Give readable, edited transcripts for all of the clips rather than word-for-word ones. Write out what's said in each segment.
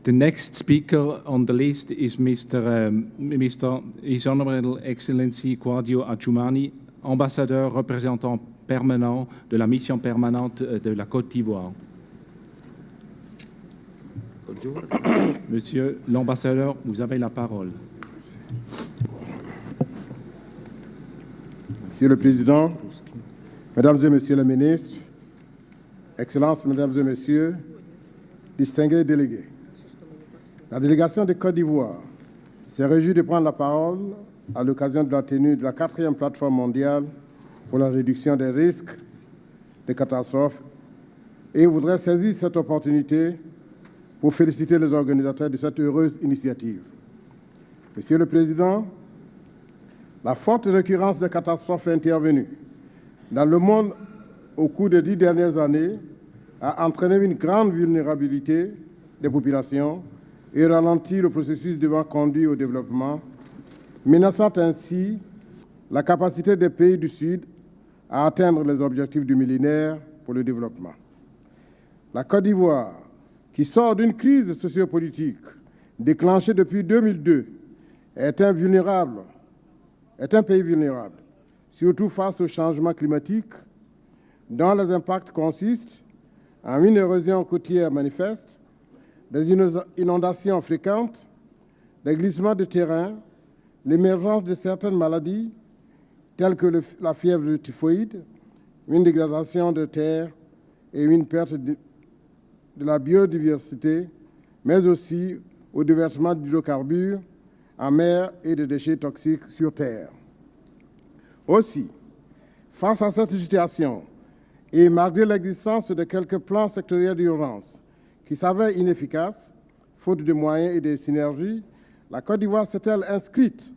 The next speaker on the list is His Honorable Excellency Kouadio Adjoumani, ambassadeur représentant permanent de la mission permanente de la Côte d'Ivoire. Monsieur l'ambassadeur, vous avez la parole. Monsieur le Président, Mesdames et Messieurs les ministres, Excellences, Mesdames et Messieurs, distingués délégués, la délégation de Côte d'Ivoire s'est réjouie de prendre la parole à l'occasion de la tenue de la 4e plateforme mondiale pour la réduction des risques de catastrophes et voudrait saisir cette opportunité pour féliciter les organisateurs de cette heureuse initiative. Monsieur le Président, la forte récurrence des catastrophes intervenues dans le monde au cours des 10 dernières années a entraîné une grande vulnérabilité des populations et ralenti le processus devant conduire au développement, menaçant ainsi la capacité des pays du Sud à atteindre les objectifs du millénaire pour le développement. La Côte d'Ivoire, qui sort d'une crise sociopolitique déclenchée depuis 2002, est un pays vulnérable, surtout face au changement climatique, dont les impacts consistent en une érosion côtière manifeste, des inondations fréquentes, des glissements de terrain, l'émergence de certaines maladies telles que la fièvre typhoïde, une dégradation de terre et une perte de la biodiversité, mais aussi au déversement d'hydrocarbures en mer et de déchets toxiques sur terre. Aussi, face à cette situation, et malgré l'existence de quelques plans sectoriels d'urgence qui s'avèrent inefficaces, faute de moyens et de synergies, la Côte d'Ivoire s'est-elle inscrite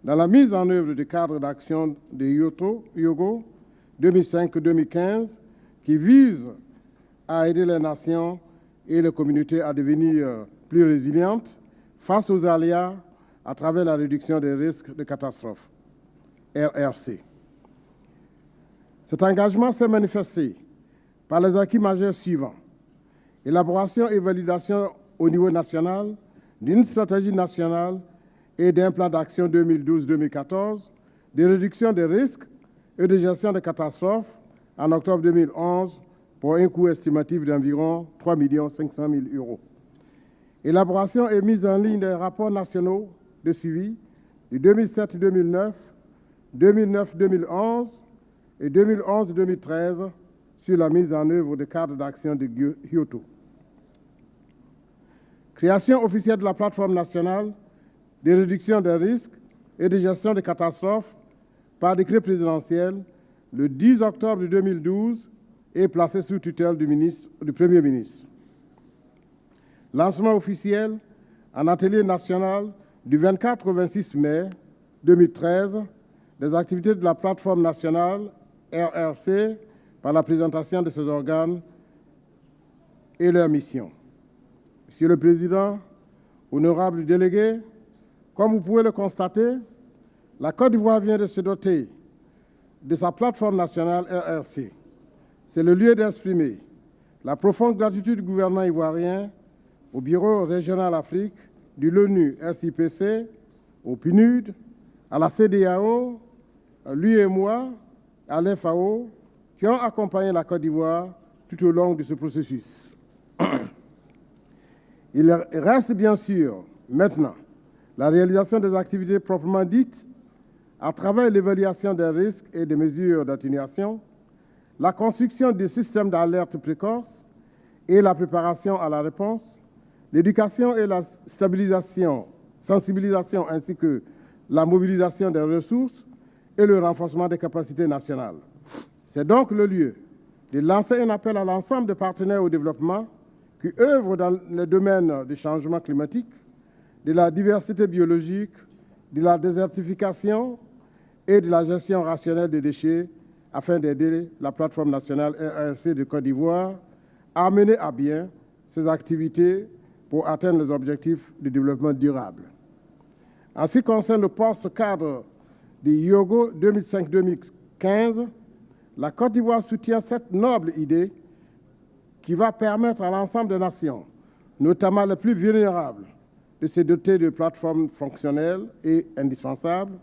dans la mise en œuvre du cadre d'action de Hyogo 2005-2015 qui vise à aider les nations et les communautés à devenir plus résilientes face aux aléas à travers la réduction des risques de catastrophes, RRC. Cet engagement s'est manifesté par les acquis majeurs suivants: élaboration et validation au niveau national d'une stratégie nationale et d'un plan d'action 2012-2014 de réduction des risques et de gestion des catastrophes en octobre 2011 pour un coût estimatif d'environ 3 500 000 €. Élaboration et mise en ligne des rapports nationaux de suivi de 2007-2009, 2009-2011 et 2011-2013 sur la mise en œuvre du cadre d'action de Kyoto. Création officielle de la plateforme nationale de réduction des risques et de gestion des catastrophes par décret présidentiel le 10 octobre 2012 et placée sous tutelle du Premier ministre. Lancement officiel en atelier national du 24 au 26 mai 2013 des activités de la plateforme nationale RRC par la présentation de ses organes et leurs missions. Monsieur le Président, honorables délégués, comme vous pouvez le constater, la Côte d'Ivoire vient de se doter de sa plateforme nationale RRC. C'est le lieu d'exprimer la profonde gratitude du gouvernement ivoirien, au Bureau régional Afrique, de l'ONU RCPC, au PNUD, à la CEDEAO, à l'UEMOA, à l'FAO, qui ont accompagné la Côte d'Ivoire tout au long de ce processus. Il reste bien sûr maintenant la réalisation des activités proprement dites à travers l'évaluation des risques et des mesures d'atténuation, la construction du système d'alerte précoce et la préparation à la réponse, l'éducation et la sensibilisation ainsi que la mobilisation des ressources et le renforcement des capacités nationales. C'est donc le lieu de lancer un appel à l'ensemble des partenaires au développement qui œuvrent dans le domaine du changement climatique, de la diversité biologique, de la désertification et de la gestion rationnelle des déchets afin d'aider la plateforme nationale RRC de Côte d'Ivoire à mener à bien ses activités pour atteindre les objectifs de développement durable. En ce qui concerne le post-cadre de Hyogo 2005-2015, la Côte d'Ivoire soutient cette noble idée qui va permettre à l'ensemble des nations notamment les plus vulnérables, de se doter de plateformes fonctionnelles et indispensables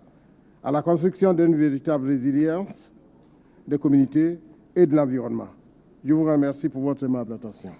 à la construction d'une véritable résilience des communautés et de l'environnement. Je vous remercie pour votre aimable attention.